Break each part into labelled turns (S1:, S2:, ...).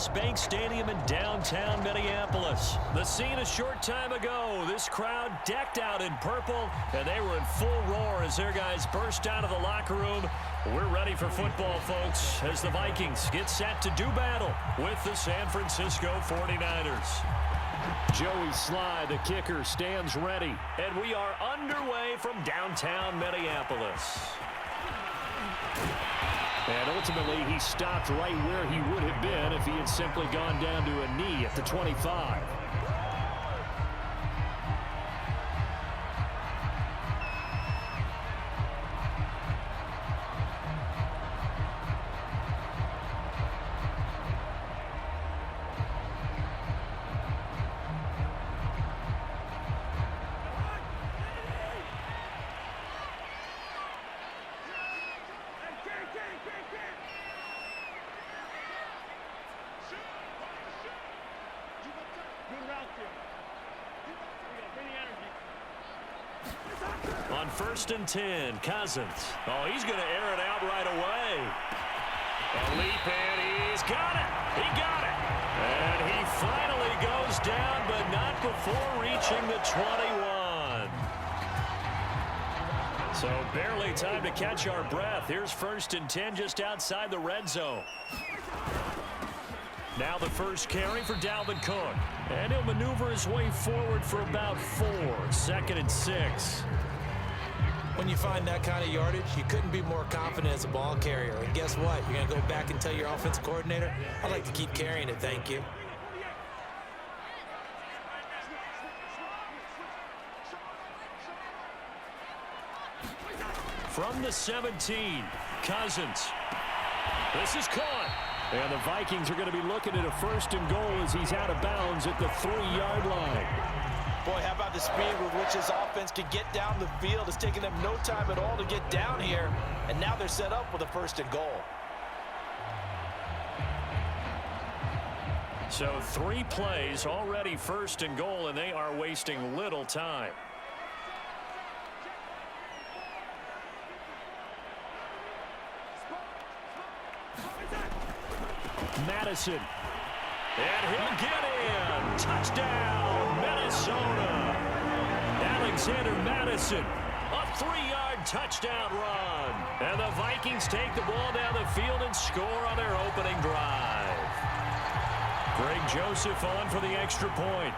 S1: U.S. Bank Stadium in downtown Minneapolis. The scene a short time ago. This crowd decked out in purple, and they were in full roar as their guys burst out of the locker room. We're ready for football, folks, as the Vikings get set to do battle with the San Francisco 49ers. Joey Sly, the kicker, stands ready, and we are underway from downtown Minneapolis. And ultimately, he stopped right where he would have been if he had simply gone down to a knee at the 25. On 1st and 10, Cousins. Oh, he's going to air it out right away. A leap, and he's got it. He got it. And he finally goes down, but not before reaching the 21. So barely time to catch our breath. Here's 1st and 10 just outside the red zone. Now the first carry for Dalvin Cook. And he'll maneuver his way forward for about 4. 2nd and 6.
S2: When you find that kind of yardage, you couldn't be more confident as a ball carrier. And guess what? You're going to go back and tell your offensive coordinator, I'd like to keep carrying it, thank you.
S1: From the 17, Cousins. This is caught. And the Vikings are going to be looking at a 1st and goal as he's out of bounds at the 3-yard line.
S3: Boy, how about the speed with which his offense could get down the field? It's taken them no time at all to get down here, and now they're set up with a 1st and goal.
S1: So 3 plays, already 1st and goal, and they are wasting little time. Madison. And he'll get in. Touchdown, Minnesota. Alexander Madison, a 3-yard touchdown run. And the Vikings take the ball down the field and score on their opening drive. Greg Joseph on for the extra point.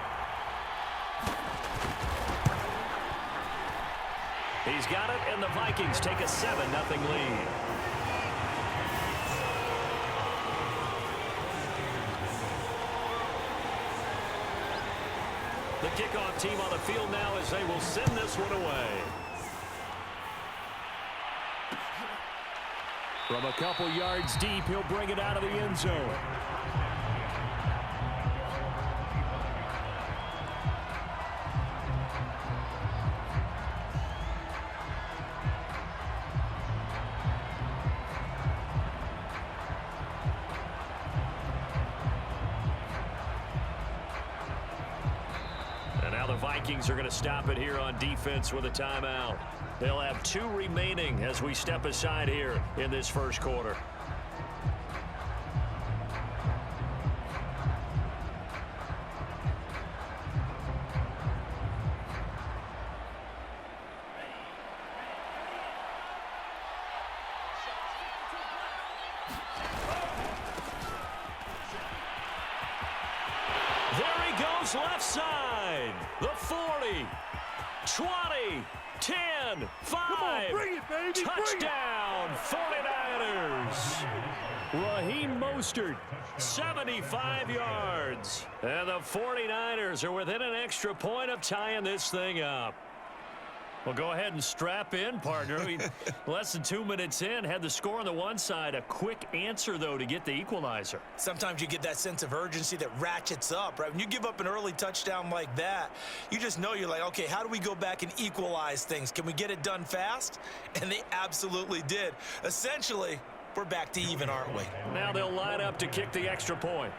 S1: He's got it, and the Vikings take a 7-0 lead. The kickoff team on the field now as they will send this one away. From a couple yards deep, he'll bring it out of the end zone. Vikings are going to stop it here on defense with a timeout. They'll have 2 remaining as we step aside here in this first quarter. There he goes left side. The 40, 20, 10, 5.
S4: Bring it, baby.
S1: Touchdown, 49ers. Raheem Mostert, 75 yards. And the 49ers are within an extra point of tying this thing up. Well, go ahead and strap in, partner. Less than 2 minutes in, had the score on the one side. A quick answer, though, to get the equalizer.
S2: Sometimes you get that sense of urgency that ratchets up, right? When you give up an early touchdown like that, you just know you're like, okay, how do we go back and equalize things? Can we get it done fast? And they absolutely did. Essentially, we're back to even, aren't we?
S1: Now they'll line up to kick the extra point.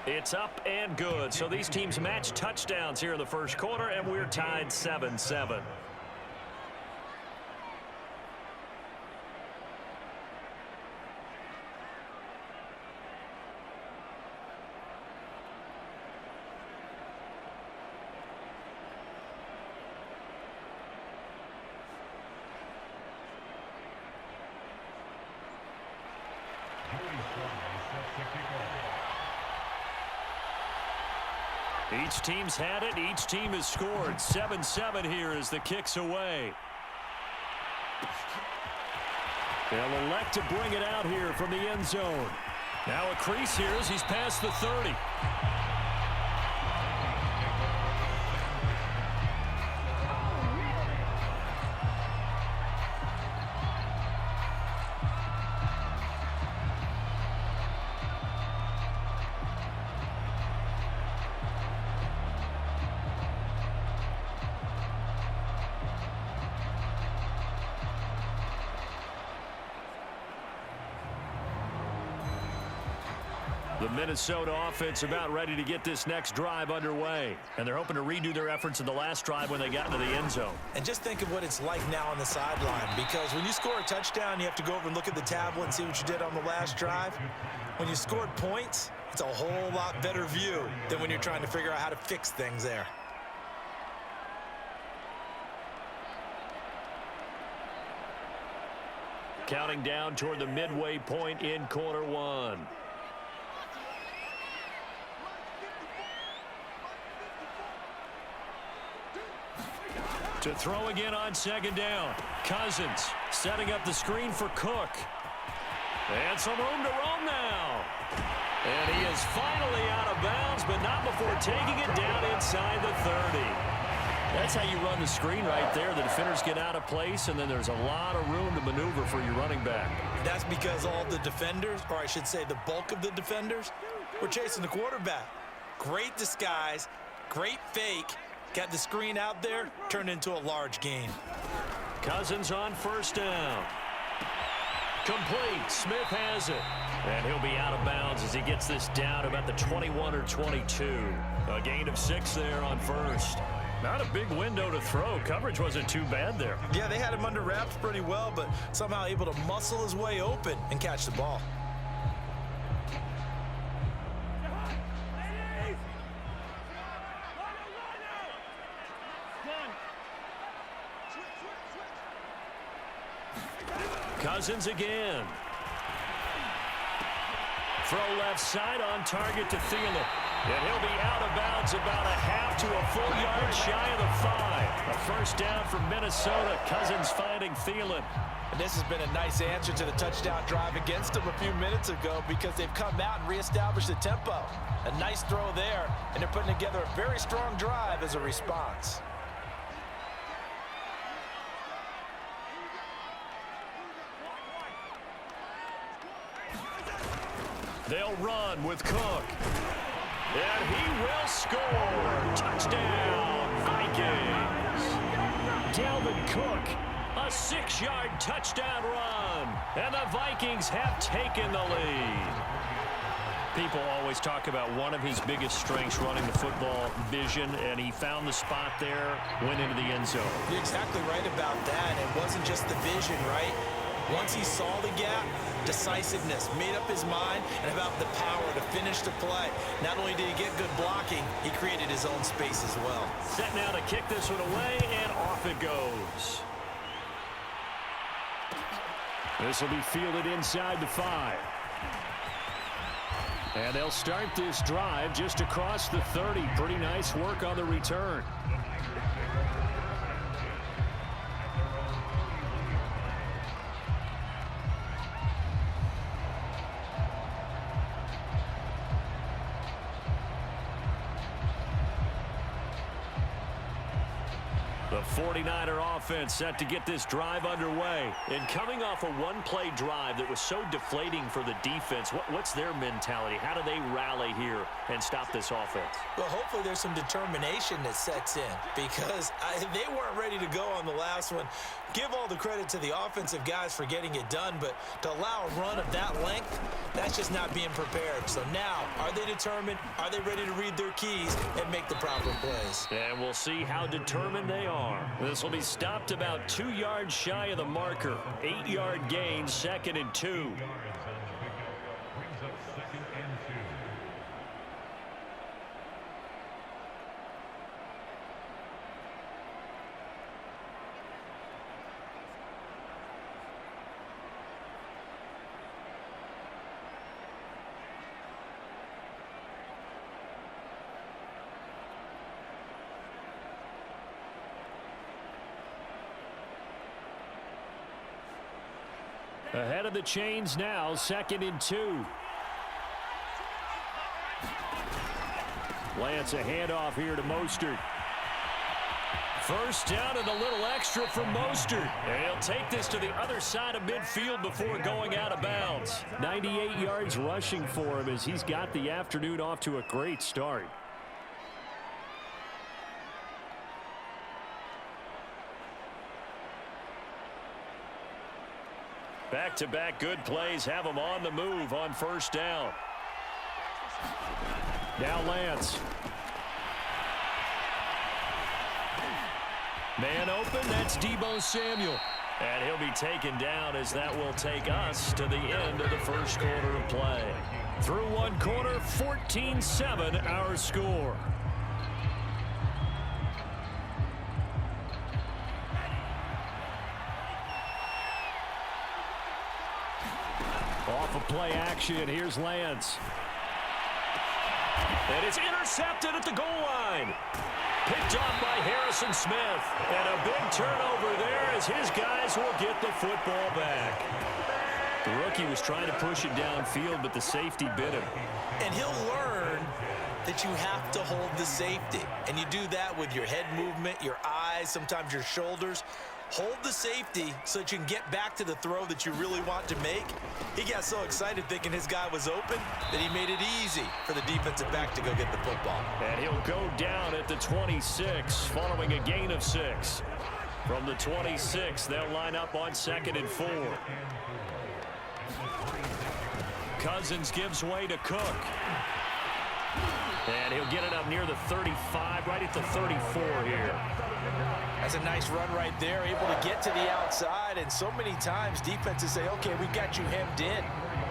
S1: It's up and good. So these teams match touchdowns here in the first quarter, and we're tied 7-7. Each team's had it. Each team has scored. 7-7 here as the kick's away. They'll elect to bring it out here from the end zone. Now a crease here as he's past the 30. The Minnesota offense about ready to get this next drive underway. And they're hoping to redo their efforts in the last drive when they got into the end zone.
S2: And just think of what it's like now on the sideline, because when you score a touchdown, you have to go over and look at the tablet and see what you did on the last drive. When you scored points, it's a whole lot better view than when you're trying to figure out how to fix things there.
S1: Counting down toward the midway point in quarter one. To throw again on second down. Cousins setting up the screen for Cook. And some room to roam now. And he is finally out of bounds, but not before taking it down inside the 30. That's how you run the screen right there. The defenders get out of place, and then there's a lot of room to maneuver for your running back.
S2: That's because all the defenders, or I should say the bulk of the defenders, were chasing the quarterback. Great disguise, great fake. Got the screen out there, turned into a large gain.
S1: Cousins on first down. Complete. Smith has it. And he'll be out of bounds as he gets this down about the 21 or 22. A gain of 6 there on first. Not a big window to throw. Coverage wasn't too bad there.
S2: Yeah, they had him under wraps pretty well, but somehow able to muscle his way open and catch the ball.
S1: Cousins again. Throw left side on target to Thielen. And he'll be out of bounds about a half to a full yard shy of the 5. A first down from Minnesota. Cousins finding Thielen.
S3: And this has been a nice answer to the touchdown drive against them a few minutes ago because they've come out and reestablished the tempo. A nice throw there, and they're putting together a very strong drive as a response.
S1: They'll run with Cook. And he will score. Touchdown, Vikings. Dalvin Cook, a 6-yard touchdown run. And the Vikings have taken the lead. People always talk about one of his biggest strengths running the football, vision, and he found the spot there, went into the end zone.
S2: You're exactly right about that. It wasn't just the vision, right? Once he saw the gap, decisiveness, made up his mind, and about the power to finish the play. Not only did he get good blocking, he created his own space as well.
S1: Set now to kick this one away, and off it goes. This will be fielded inside the 5. And they'll start this drive just across the 30. Pretty nice work on the return. The 49er offense set to get this drive underway. And coming off a one-play drive that was so deflating for the defense, what's their mentality? How do they rally here and stop this offense?
S2: Well, hopefully there's some determination that sets in because they weren't ready to go on the last one. Give all the credit to the offensive guys for getting it done, but to allow a run of that length, that's just not being prepared. So now, are they determined? Are they ready to read their keys and make the proper plays?
S1: And we'll see how determined they are. This will be stopped about 2 yards shy of the marker. 8-yard gain, 2nd and 2. Ahead of the chains now, 2nd and 2. Lance, a handoff here to Mostert. First down and a little extra from Mostert. And he'll take this to the other side of midfield before going out of bounds. 98 yards rushing for him as he's got the afternoon off to a great start. Back-to-back good plays have him on the move on first down. Now Lance. Man open, that's Deebo Samuel. And he'll be taken down as that will take us to the end of the first quarter of play. Through one quarter, 14-7 our score. Off of play action, here's Lance. And it's intercepted at the goal line. Picked off by Harrison Smith. And a big turnover there as his guys will get the football back. The rookie was trying to push it downfield, but the safety bit him.
S2: And he'll learn that you have to hold the safety. And you do that with your head movement, your eyes, sometimes your shoulders. Hold the safety so that you can get back to the throw that you really want to make. He got so excited thinking his guy was open that he made it easy for the defensive back to go get the football.
S1: And he'll go down at the 26 following a gain of 6. From the 26, they'll line up on 2nd and 4. Cousins gives way to Cook. And he'll get it up near the 35, right at the 34 here.
S3: That's a nice run right there, able to get to the outside. And so many times defenses say, okay, we got you hemmed in.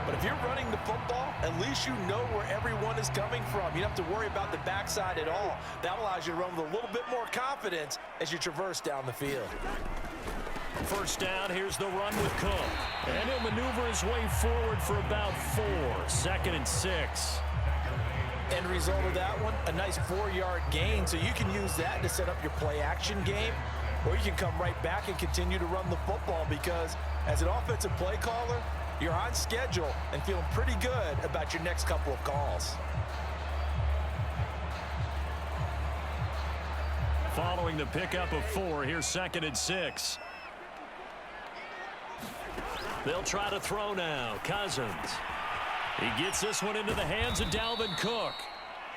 S3: But if you're running the football, at least you know where everyone is coming from. You don't have to worry about the backside at all. That allows you to run with a little bit more confidence as you traverse down the field.
S1: First down, here's the run with Cook. And he'll maneuver his way forward for about 4. 2nd and 6.
S3: End result of that one, a nice 4-yard gain, so you can use that to set up your play-action game, or you can come right back and continue to run the football because as an offensive play caller, you're on schedule and feeling pretty good about your next couple of calls.
S1: Following the pickup of 4, here's 2nd and 6. They'll try to throw now. Cousins. He gets this one into the hands of Dalvin Cook.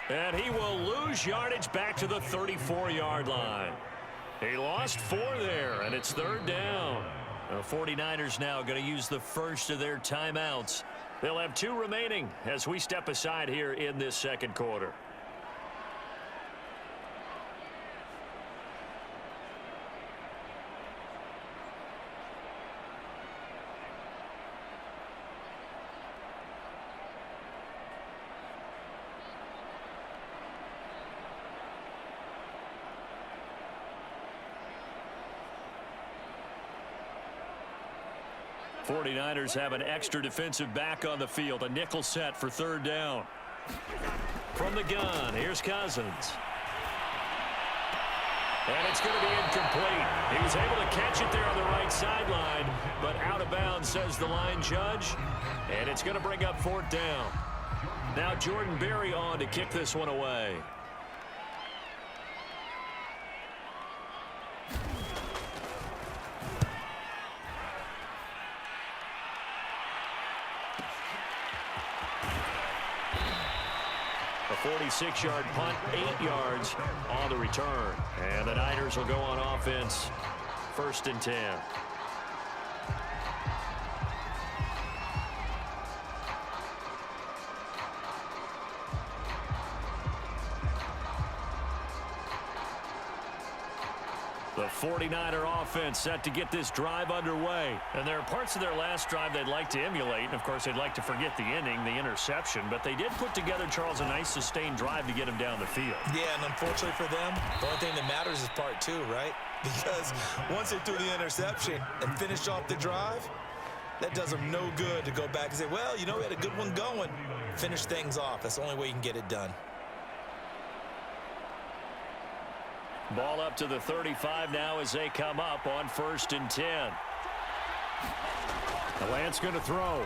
S1: And he will lose yardage back to the 34-yard line. He lost 4 there, and it's 3rd down. The 49ers now going to use the first of their timeouts. They'll have 2 remaining as we step aside here in this second quarter. The 49ers have an extra defensive back on the field. A nickel set for 3rd down. From the gun, here's Cousins. And it's going to be incomplete. He was able to catch it there on the right sideline, but out of bounds, says the line judge. And it's going to bring up 4th down. Now Jordan Berry on to kick this one away. A 46-yard punt, 8 yards on the return. And the Niners will go on offense, 1st and 10. The 49er offense set to get this drive underway. And there are parts of their last drive they'd like to emulate. And, of course, they'd like to forget the inning, the interception. But they did put together, Charles, a nice sustained drive to get them down the field.
S2: Yeah, and unfortunately for them, the only thing that matters is part 2, right? Because once they threw the interception and finished off the drive, that does them no good to go back and say, well, you know, we had a good one going. Finish things off. That's the only way you can get it done.
S1: Ball up to the 35 now as they come up on 1st and 10. Lance going to throw.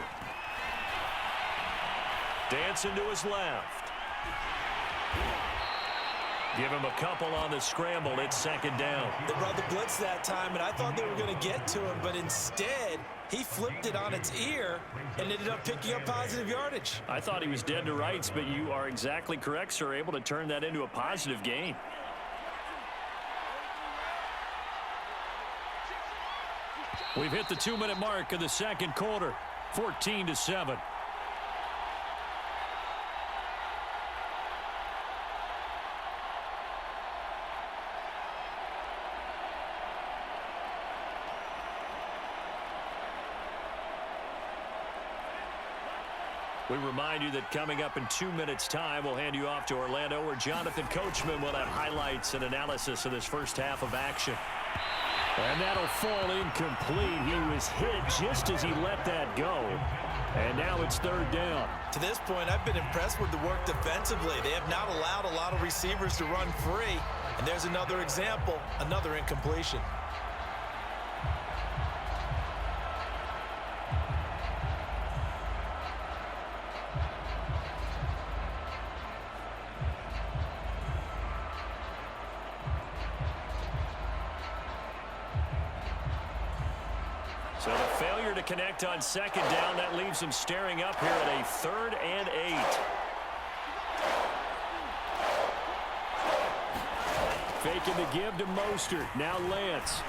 S1: Dancing to his left. Give him a couple on the scramble. It's second down.
S2: They brought the blitz that time, and I thought they were going to get to him, but instead he flipped it on its ear and ended up picking up positive yardage.
S1: I thought he was dead to rights, but you are exactly correct, sir. Able to turn that into a positive gain. We've hit the 2-minute mark of the second quarter. 14-7. We remind you that coming up in 2 minutes' time, we'll hand you off to Orlando, where Jonathan Coachman will have highlights and analysis of this first half of action. And that'll fall incomplete. He was hit just as he let that go. And now it's third down.
S2: To this point, I've been impressed with the work defensively. They have not allowed a lot of receivers to run free. And there's another example, another incompletion.
S1: So the failure to connect on second down, that leaves him staring up here at a 3rd and 8. Faking the give to Mostert. Now Lance.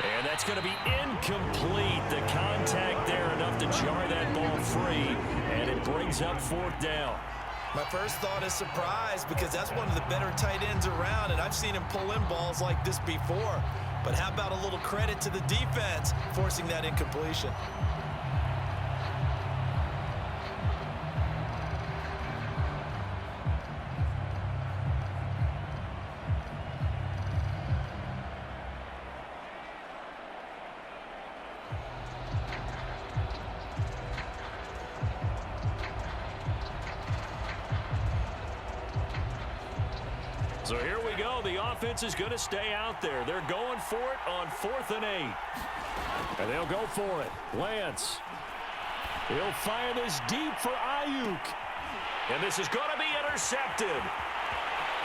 S1: And that's going to be incomplete. The contact there enough to jar that ball free. And it brings up 4th down.
S2: My first thought is surprise, because that's one of the better tight ends around, and I've seen him pull in balls like this before. But how about a little credit to the defense forcing that incompletion?
S1: So here we go. The offense is going to stay out there. They're going for it on 4th and 8. And they'll go for it. Lance. He'll fire this deep for Ayuk. And this is going to be intercepted.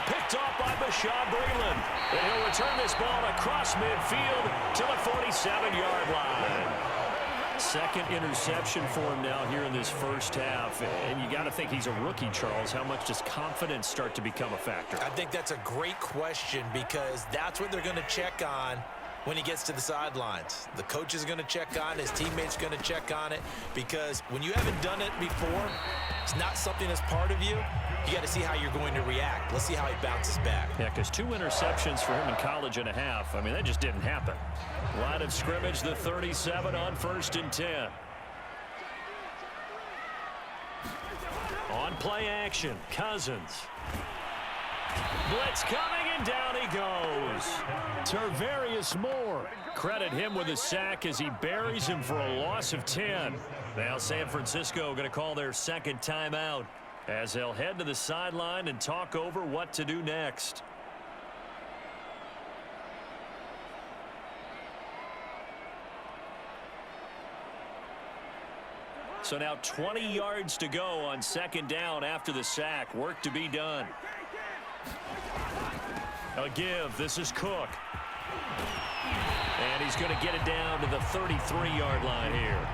S1: Picked off by Bashaud Breeland. And he'll return this ball across midfield to the 47-yard line. Second interception for him now here in this first half. And you got to think he's a rookie, Charles. How much does confidence start to become a factor?
S2: I think that's a great question, because that's what they're going to check on when he gets to the sidelines. The coach is going to check on it. His teammates going to check on it, because when you haven't done it before, it's not something that's part of you. You got to see how you're going to react. Let's see how he bounces back.
S1: Yeah, because 2 interceptions for him in college and a half. I mean, that just didn't happen. Line of scrimmage, the 37 on 1st and 10. On play action, Cousins. Blitz coming, and down he goes. Tarvarius Moore. Credit him with a sack as he buries him for a loss of 10. Now San Francisco going to call their second timeout as they'll head to the sideline and talk over what to do next. So now 20 yards to go on second down after the sack. Work to be done. A give. This is Cook. And he's going to get it down to the 33-yard line here.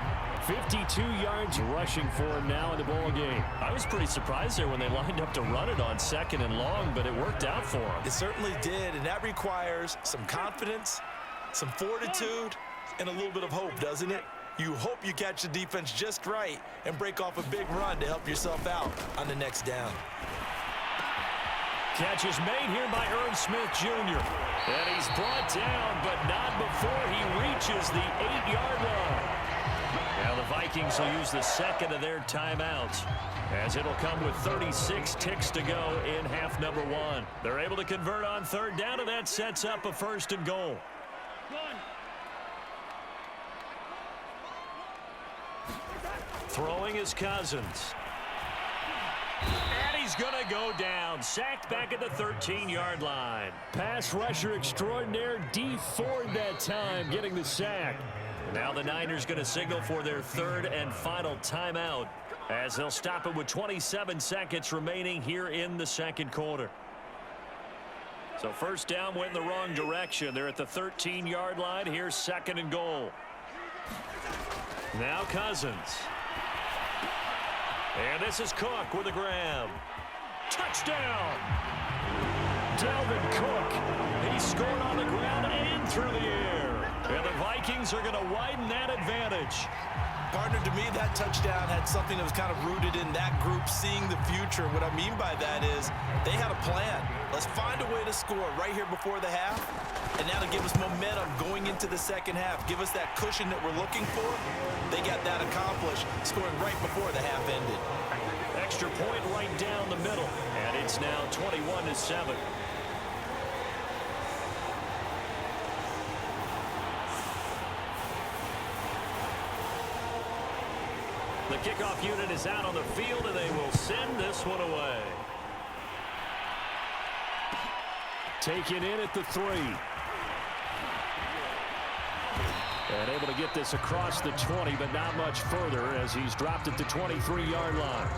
S1: 52 yards rushing for him now in the ball game. I was pretty surprised there when they lined up to run it on 2nd and long, but it worked out for him.
S2: It certainly did, and that requires some confidence, some fortitude, and a little bit of hope, doesn't it? You hope you catch the defense just right and break off a big run to help yourself out on the next down.
S1: Catch is made here by Ern Smith Jr. And he's brought down, but not before he reaches the 8-yard line. Now the Vikings will use the second of their timeouts, as it'll come with 36 ticks to go in half number 1. They're able to convert on third down, and that sets up a 1st and goal. Throwing is Cousins. And he's going to go down. Sacked back at the 13-yard line. Pass rusher extraordinaire, D. Ford that time getting the sack. Now the Niners going to signal for their third and final timeout as they'll stop it with 27 seconds remaining here in the second quarter. So first down went in the wrong direction. They're at the 13-yard line. Here's second and goal. Now Cousins. And this is Cook with a grab. Touchdown! Dalvin Cook. He scored on the ground and through the air. And the Vikings are going to widen that advantage.
S2: Partner, to me, that touchdown had something that was kind of rooted in that group seeing the future. What I mean by that is they had a plan. Let's find a way to score right here before the half, and that'll give us momentum going into the second half. Give us that cushion that we're looking for. They got that accomplished, scoring right before the half ended.
S1: Extra point right down the middle, and it's now 21-7. The kickoff unit is out on the field, and they will send this one away. Taken in at the 3. And able to get this across the 20, but not much further as he's dropped at the 23-yard line.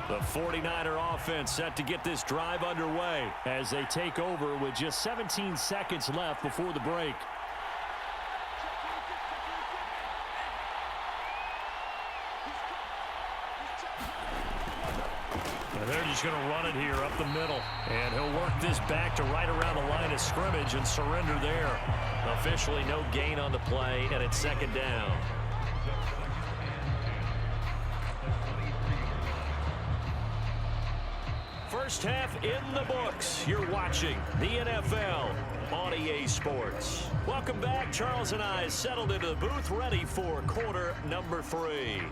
S1: The 49er offense set to get this drive underway as they take over with just 17 seconds left before the break. And they're just going to run it here up the middle. And he'll work this back to right around the line of scrimmage and surrender there. Officially no gain on the play, and it's second down. First half in the books. You're watching the NFL on EA Sports. Welcome back. Charles and I settled into the booth ready for quarter number 3.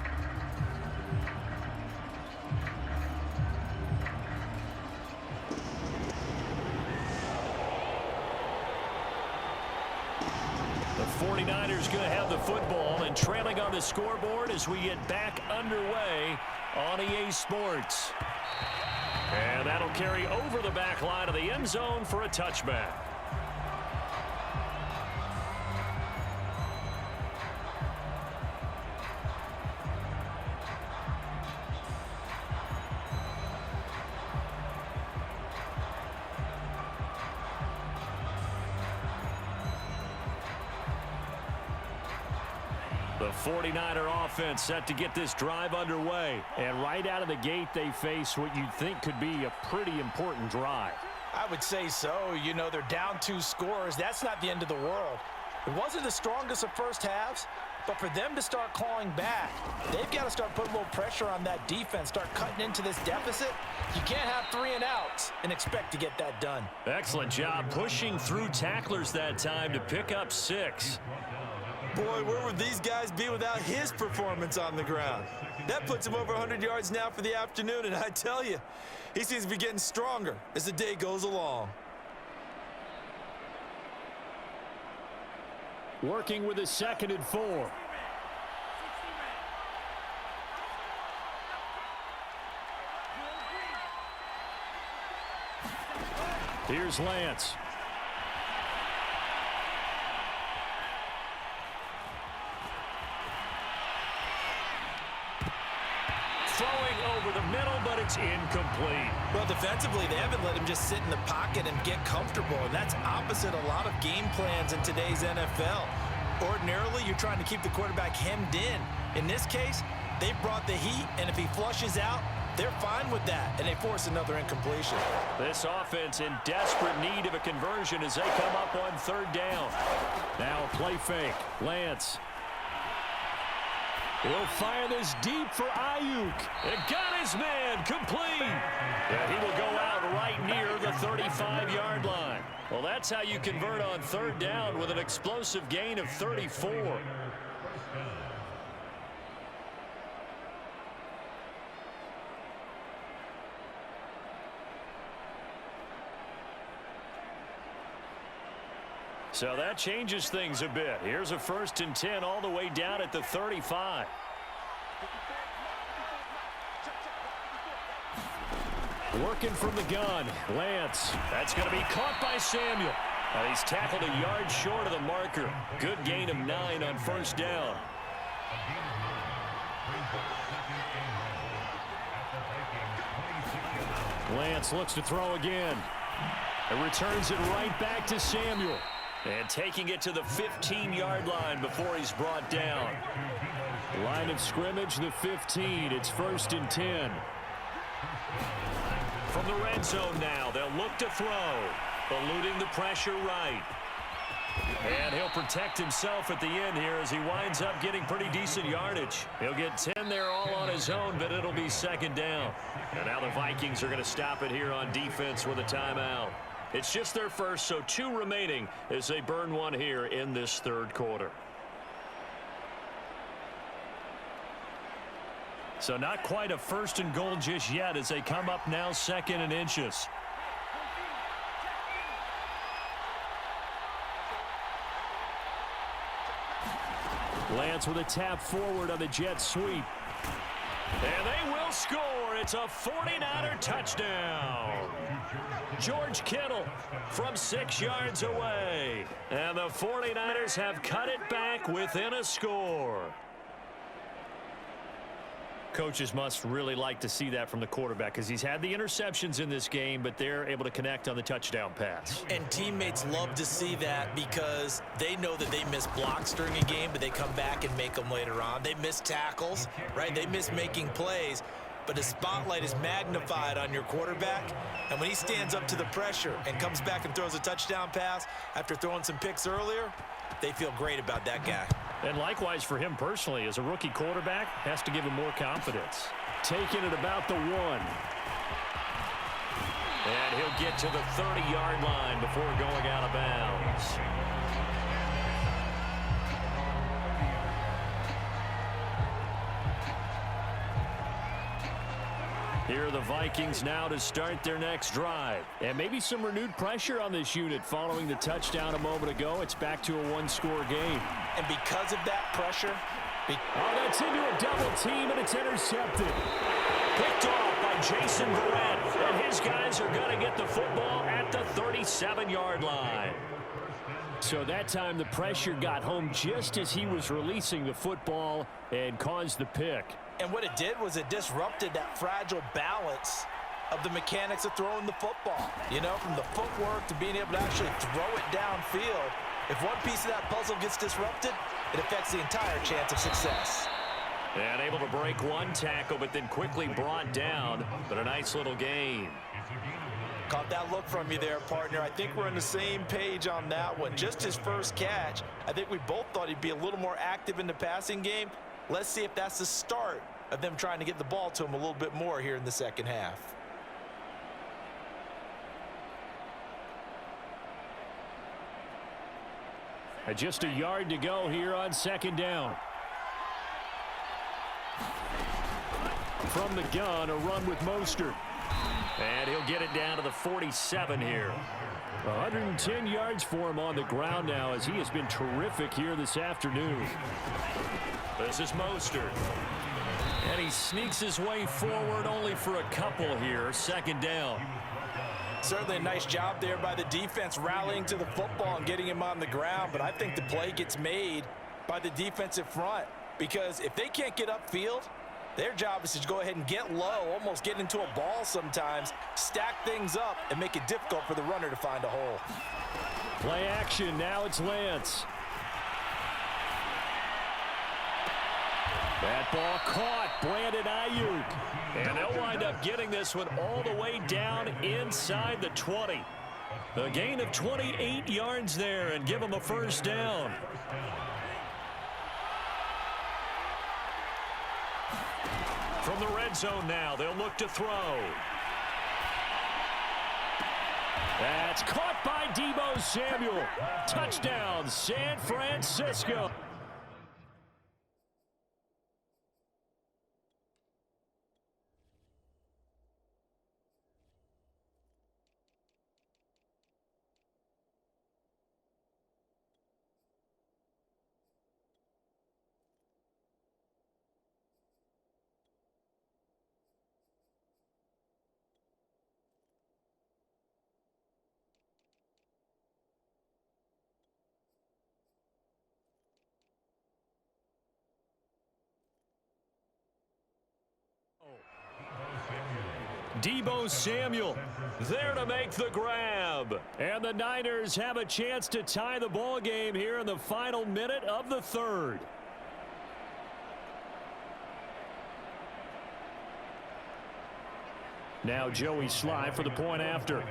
S1: The 49ers going to have the football and trailing on the scoreboard as we get back underway on EA Sports. And that'll carry over the back line of the end zone for a touchback. The 49er offense set to get this drive underway. And right out of the gate, they face what you'd think could be a pretty important drive.
S3: I would say so. You know, they're down 2 scores. That's not the end of the world. It wasn't the strongest of first halves, but for them to start clawing back, they've got to start putting a little pressure on that defense, start cutting into this deficit. You can't have 3 and outs and expect to get that done.
S1: Excellent job pushing through tacklers that time to pick up 6.
S2: Boy, where would these guys be without his performance on the ground? That puts him over 100 yards now for the afternoon, and I tell you, he seems to be getting stronger as the day goes along.
S1: Working with a 2nd and 4. Here's Lance. Throwing over the middle, but it's incomplete.
S2: Well, defensively, they haven't let him just sit in the pocket and get comfortable, and that's opposite a lot of game plans in today's NFL. Ordinarily, you're trying to keep the quarterback hemmed in. In this case, they brought the heat, and if he flushes out, they're fine with that, and they force another incompletion.
S1: This offense in desperate need of a conversion as they come up on 3rd down. Now a play fake. Lance. He'll fire this deep for Ayuk. It got his man complete. And he will go out right near the 35-yard line. Well, that's how you convert on 3rd down with an explosive gain of 34. So that changes things a bit. Here's a 1st and 10 all the way down at the 35. Working from the gun, Lance. That's going to be caught by Samuel. He's tackled a yard short of the marker. Good gain of 9 on 1st down. Lance looks to throw again. And returns it right back to Samuel. And taking it to the 15-yard line before he's brought down. Line of scrimmage, the 15. It's 1st and 10. From the red zone now, they'll look to throw. Eluding the pressure right. And he'll protect himself at the end here as he winds up getting pretty decent yardage. He'll get 10 there all on his own, but it'll be 2nd down. And now the Vikings are going to stop it here on defense with a timeout. It's just their first, so 2 remaining as they burn one here in this 3rd quarter. So not quite a 1st and goal just yet as they come up now 2nd and inches. Lance with a tap forward on the jet sweep. And they will score. It's a 49er touchdown. George Kittle from 6 yards away. And the 49ers have cut it back within a score. Coaches must really like to see that from the quarterback because he's had the interceptions in this game, but they're able to connect on the touchdown pass.
S2: And teammates love to see that because they know that they miss blocks during a game, but they come back and make them later on. They miss tackles, right? They miss making plays, but the spotlight is magnified on your quarterback. And when he stands up to the pressure and comes back and throws a touchdown pass after throwing some picks earlier, they feel great about that guy.
S1: And likewise for him personally, as a rookie quarterback, has to give him more confidence. Taking it about the 1. And he'll get to the 30-yard line before going out of bounds. Here are the Vikings now to start their next drive. And maybe some renewed pressure on this unit following the touchdown a moment ago. It's back to a 1-score game.
S2: And because of that pressure...
S1: that's into a double team, and it's intercepted. Picked off by Jason Verrett. And his guys are going to get the football at the 37-yard line. So that time the pressure got home just as he was releasing the football and caused the pick.
S3: And what it did was it disrupted that fragile balance of the mechanics of throwing the football. You know, from the footwork to being able to actually throw it downfield. If one piece of that puzzle gets disrupted, it affects the entire chance of success.
S1: And able to break one tackle, but then quickly brought down. But a nice little gain.
S3: Caught that look from you there, partner. I think we're on the same page on that one. Just his first catch, I think we both thought he'd be a little more active in the passing game. Let's see if that's the start of them trying to get the ball to him a little bit more here in the second half.
S1: Just a yard to go here on 2nd down. From the gun, a run with Mostert. And he'll get it down to the 47 here. 110 yards for him on the ground now as he has been terrific here this afternoon. This is Mostert. And he sneaks his way forward only for a couple here. 2nd down.
S3: Certainly a nice job there by the defense rallying to the football and getting him on the ground. But I think the play gets made by the defensive front because if they can't get upfield, their job is to go ahead and get low, almost get into a ball sometimes, stack things up, and make it difficult for the runner to find a hole.
S1: Play action. Now it's Lance. That ball caught. Brandon Ayuk. And they'll wind up getting this one all the way down inside the 20. A gain of 28 yards there and give them a 1st down. From the red zone now, they'll look to throw. That's caught by Deebo Samuel. Touchdown, San Francisco. Deebo Samuel there to make the grab. And the Niners have a chance to tie the ball game here in the final minute of the third. Now Joey Sly for the point after.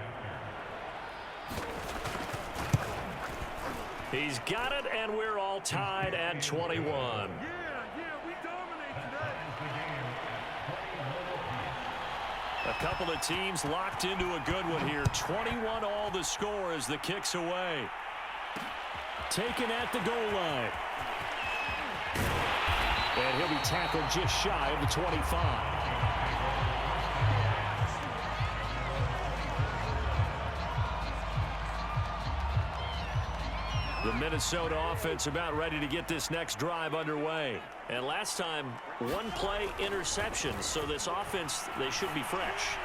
S1: He's got it, and we're all tied at 21.
S4: We dominate today.
S1: A couple of teams locked into a good one here. 21 all the score as the kick's away. Taken at the goal line. And he'll be tackled just shy of the 25. The Minnesota offense about ready to get this next drive underway. And last time, one play interception. So this offense, they should be fresh.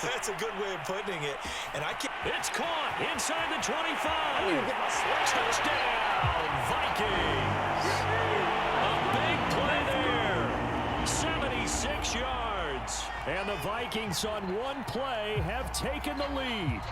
S2: That's a good way of putting it. And I can't.
S1: It's caught inside the 25. Touchdown, Vikings. A big play there. 76 yards. And the Vikings on one play have taken the lead.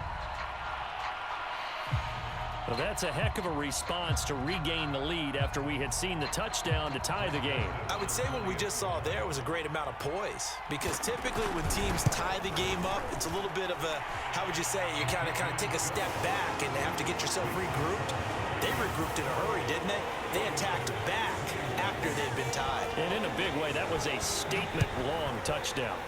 S1: Well, that's a heck of a response to regain the lead after we had seen the touchdown to tie the game.
S2: I would say what we just saw there was a great amount of poise, because typically when teams tie the game up, it's a little bit of a, how would you say, you kind of take a step back and have to get yourself regrouped. They regrouped in a hurry, didn't they? They attacked back after they'd been tied.
S1: And in a big way, that was a statement-long touchdown.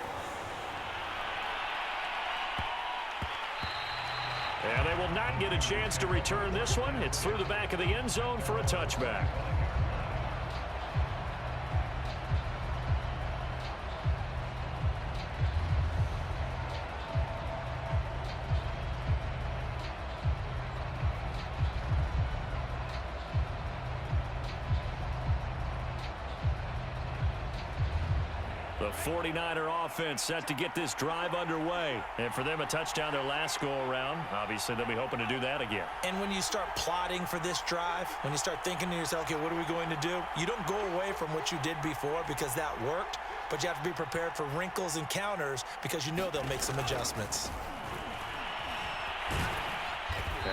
S1: And they will not get a chance to return this one. It's through the back of the end zone for a touchback. The 49er offense set to get this drive underway. And for them, a touchdown their last go-around. Obviously, they'll be hoping to do that again.
S2: And when you start plotting for this drive, when you start thinking to yourself, okay, what are we going to do? You don't go away from what you did before because that worked, but you have to be prepared for wrinkles and counters because you know they'll make some adjustments.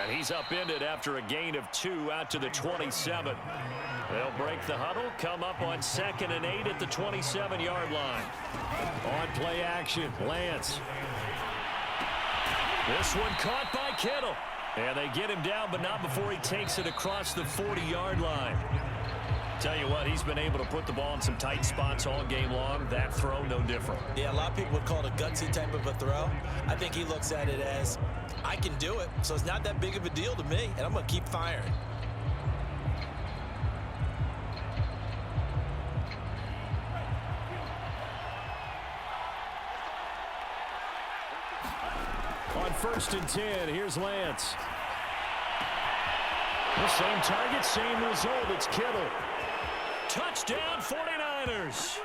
S1: And he's upended after a gain of 2 out to the 27. They'll break the huddle, come up on 2nd and 8 at the 27-yard line. On play action, Lance. This one caught by Kittle. And they get him down, but not before he takes it across the 40-yard line. Tell you what, he's been able to put the ball in some tight spots all game long. That throw, no different.
S2: Yeah, a lot of people would call it a gutsy type of a throw. I think he looks at it as, I can do it, so it's not that big of a deal to me, and I'm going to keep firing.
S1: On 1st and 10, here's Lance. The same target, same result. It's Kittle. Touchdown, 49ers.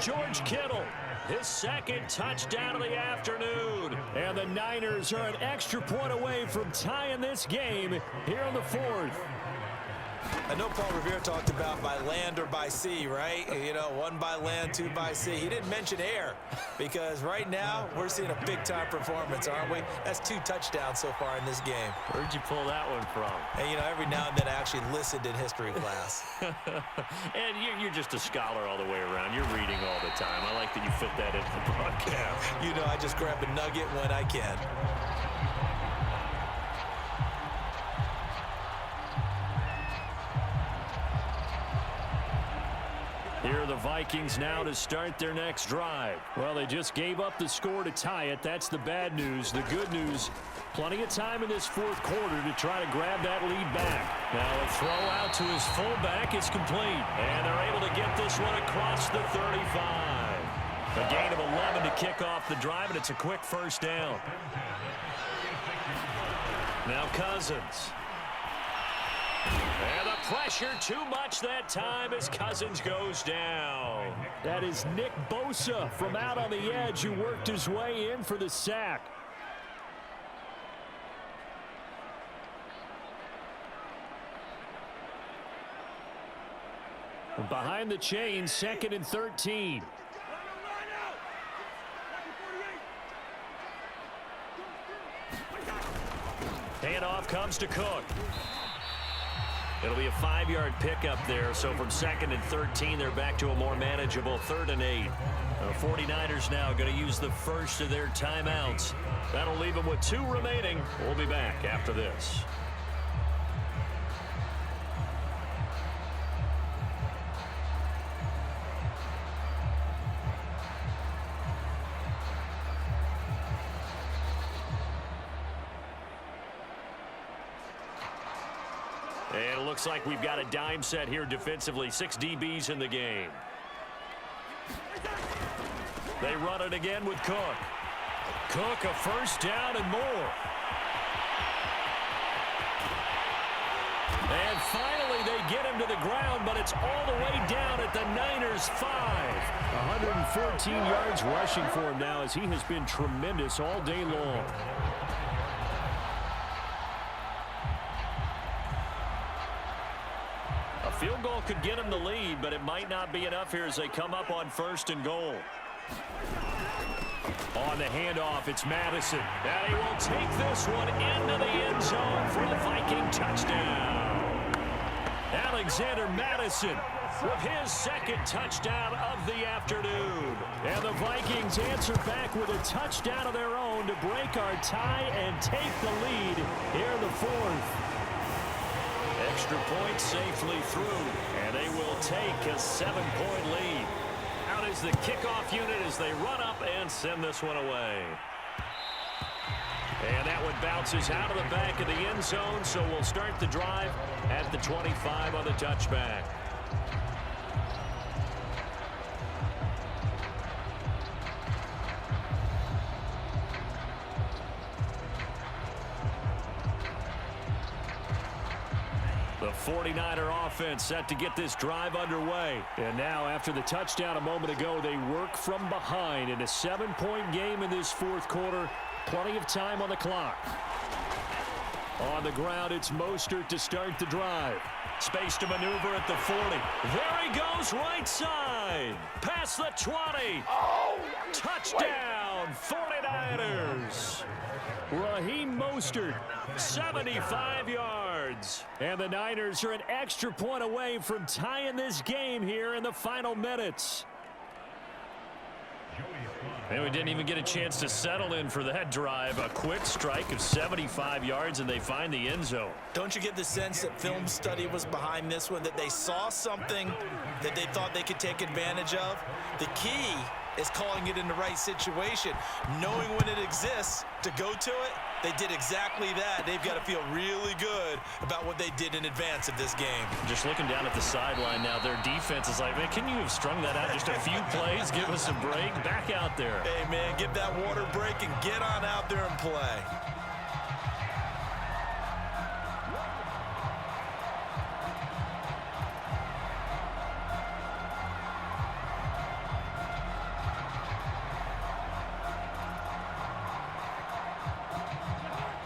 S1: George Kittle, his 2nd touchdown of the afternoon. And the Niners are an extra point away from tying this game here in the 4th.
S2: I know Paul Revere talked about by land or by sea, right? You know, 1 by land, 2 by sea. He didn't mention air because right now we're seeing a big-time performance, aren't we? That's 2 touchdowns so far in this game.
S1: Where'd you pull that one from?
S2: And, you know, every now and then I actually listened in history class.
S1: And you're just a scholar all the way around. You're reading all the time. I like that you fit that into the broadcast.
S2: You know, I just grab a nugget when I can.
S1: Here are the Vikings now to start their next drive. Well, they just gave up the score to tie it. That's the bad news. The good news, plenty of time in this 4th quarter to try to grab that lead back. Now a throw out to his fullback is complete. And they're able to get this one across the 35. A gain of 11 to kick off the drive, and it's a quick 1st down. Now Cousins. And the pressure too much that time as Cousins goes down. That is Nick Bosa from out on the edge who worked his way in for the sack. Behind the chain, 2nd and 13. handoff comes to Cook. It'll be a 5-yard pickup there, so from 2nd and 13, they're back to a more manageable 3rd and 8. The 49ers now going to use the first of their timeouts. That'll leave them with 2 remaining. We'll be back after this. And it looks like we've got a dime set here defensively. 6 DBs in the game. They run it again with Cook. Cook, a first down and more. And finally they get him to the ground, but it's all the way down at the Niners' 5. 114 yards rushing for him now as he has been tremendous all day long. A field goal could get him the lead, but it might not be enough here as they come up on 1st and goal. On the handoff, it's Madison. And he will take this one into the end zone for the Viking touchdown. Alexander Madison with his 2nd touchdown of the afternoon. And the Vikings answer back with a touchdown of their own to break our tie and take the lead here in the 4th. Extra point safely through, and they will take a 7-point lead. Out is the kickoff unit as they run up and send this one away. And that one bounces out of the back of the end zone, so we'll start the drive at the 25 on the touchback. The 49er offense set to get this drive underway. And now after the touchdown a moment ago, they work from behind in a 7-point game in this 4th quarter. Plenty of time on the clock. On the ground, it's Mostert to start the drive. Space to maneuver at the 40. There he goes right side. Past the 20. Touchdown, 49ers. Raheem Mostert, 75 yards. And the Niners are an extra point away from tying this game here in the final minutes. And we didn't even get a chance to settle in for that drive. A quick strike of 75 yards, and they find the end zone.
S2: Don't you get the sense that film study was behind this one, that they saw something that they thought they could take advantage of? The key is calling it in the right situation, knowing when it exists to go to it. They did exactly that. They've got to feel really good about what they did in advance of this game.
S1: Just looking down at the sideline now, their defense is like, man, can you have strung that out just a few plays? Give us a break. Back out there.
S2: Hey, man, give that water break and get on out there and play.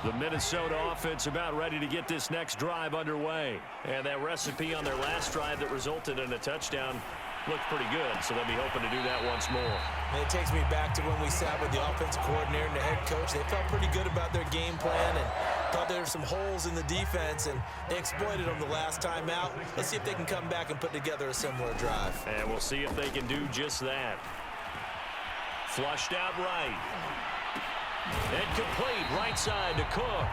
S1: The Minnesota offense about ready to get this next drive underway. And that recipe on their last drive that resulted in a touchdown looked pretty good, so they'll be hoping to do that once more.
S2: And it takes me back to when we sat with the offensive coordinator and the head coach. They felt pretty good about their game plan and thought there were some holes in the defense, and they exploited them the last time out. Let's see if they can come back and put together a similar drive.
S1: And we'll see if they can do just that. Flushed out right. And complete right side to Cook.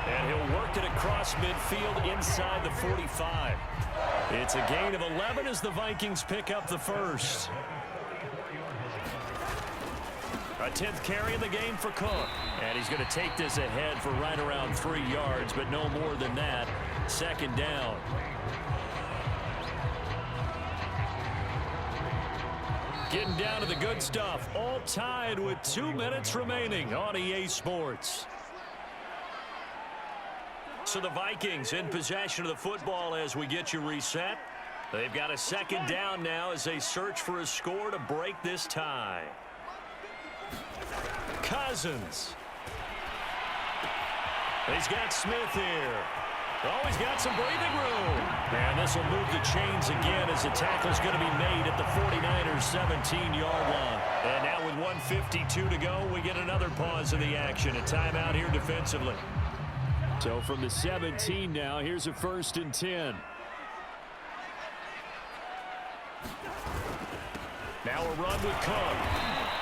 S1: And he'll work it across midfield inside the 45. It's a gain of 11 as the Vikings pick up the first. A 10th carry in the game for Cook. And he's going to take this ahead for right around 3 yards, but no more than that. 2nd down. Getting down to the good stuff. All tied with 2 minutes remaining on EA Sports. So the Vikings in possession of the football as we get you reset. They've got a 2nd down now as they search for a score to break this tie. Cousins. He's got Smith here. Oh, he's got some breathing room. And this will move the chains again as the tackle's going to be made at the 49ers 17-yard line. And now with 1:52 to go, we get another pause in the action. A timeout here defensively. So from the 17 now, here's a 1st and 10. Now a run with Cook.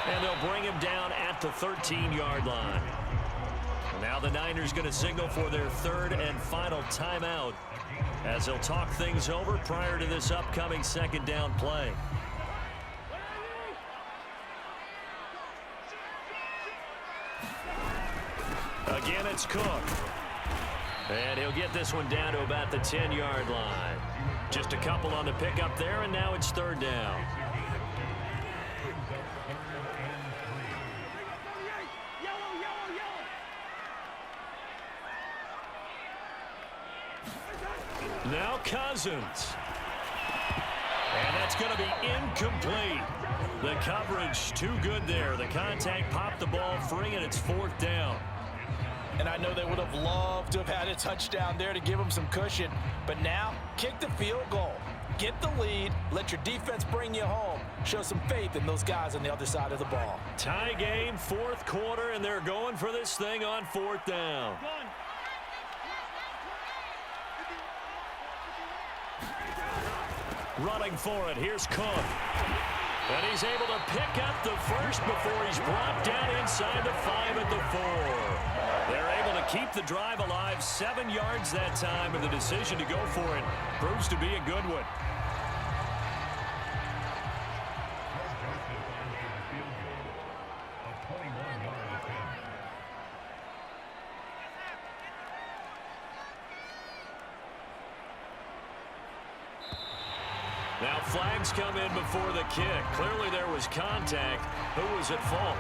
S1: And they'll bring him down at the 13-yard line. Now the Niners going to signal for their 3rd and final timeout as they'll talk things over prior to this upcoming 2nd down play. Again, it's Cook. And he'll get this one down to about the 10-yard line. Just a couple on the pickup there, and now it's 3rd down. Now Cousins. And that's going to be incomplete. The coverage too good there. The contact popped the ball free, and it's 4th down.
S3: And I know they would have loved to have had a touchdown there to give them some cushion. But now, kick the field goal. Get the lead. Let your defense bring you home. Show some faith in those guys on the other side of the ball.
S1: Tie game, 4th quarter, and they're going for this thing on 4th down. Running for it, here's Cook. And he's able to pick up the first before he's brought down inside the 5 at the 4. They're able to keep the drive alive, 7 yards that time, and the decision to go for it proves to be a good one. Now flags come in before the kick. Clearly there was contact. Who was at fault?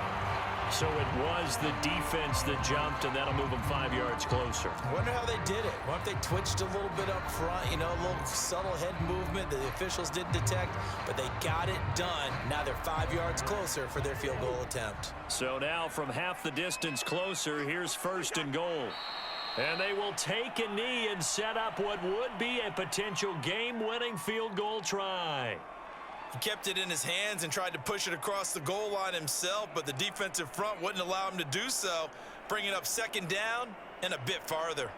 S1: So it was the defense that jumped, and that'll move them 5 yards closer.
S2: I wonder how they did it. What if they twitched a little bit up front, you know, a little subtle head movement that the officials didn't detect, but they got it done. Now they're 5 yards closer for their field goal attempt.
S1: So now from half the distance closer, here's 1st and goal. And they will take a knee and set up what would be a potential game-winning field goal try.
S2: He kept it in his hands and tried to push it across the goal line himself, but the defensive front wouldn't allow him to do so, bringing up 2nd down and a bit farther.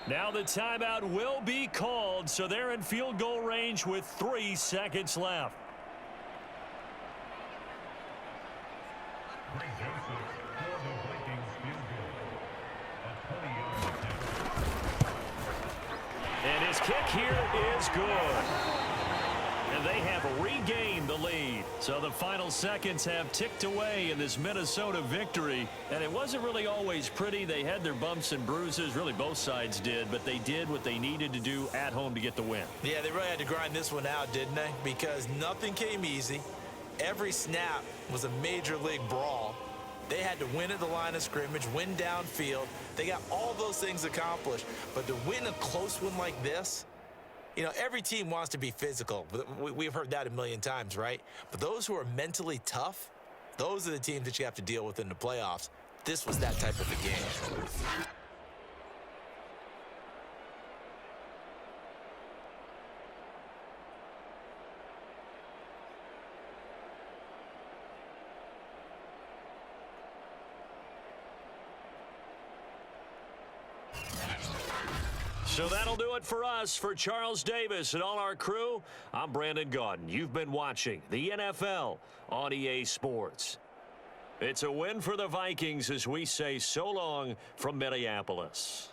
S1: Now the timeout will be called, so they're in field goal range with 3 seconds left. And his kick here is good. And they have regained the lead. So the final seconds have ticked away in this Minnesota victory. And it wasn't really always pretty. They had their bumps and bruises. Really, both sides did. But they did what they needed to do at home to get the win.
S2: Yeah, they really had to grind this one out, didn't they? Because nothing came easy. Every snap was a major league brawl. They had to win at the line of scrimmage, win downfield. They got all those things accomplished. But to win a close one like this, you know, every team wants to be physical. We've heard that a million times, right? But those who are mentally tough, those are the teams that you have to deal with in the playoffs. This was that type of a game.
S1: So that'll do it for us. For Charles Davis and all our crew, I'm Brandon Gaudin. You've been watching the NFL on EA Sports. It's a win for the Vikings as we say so long from Minneapolis.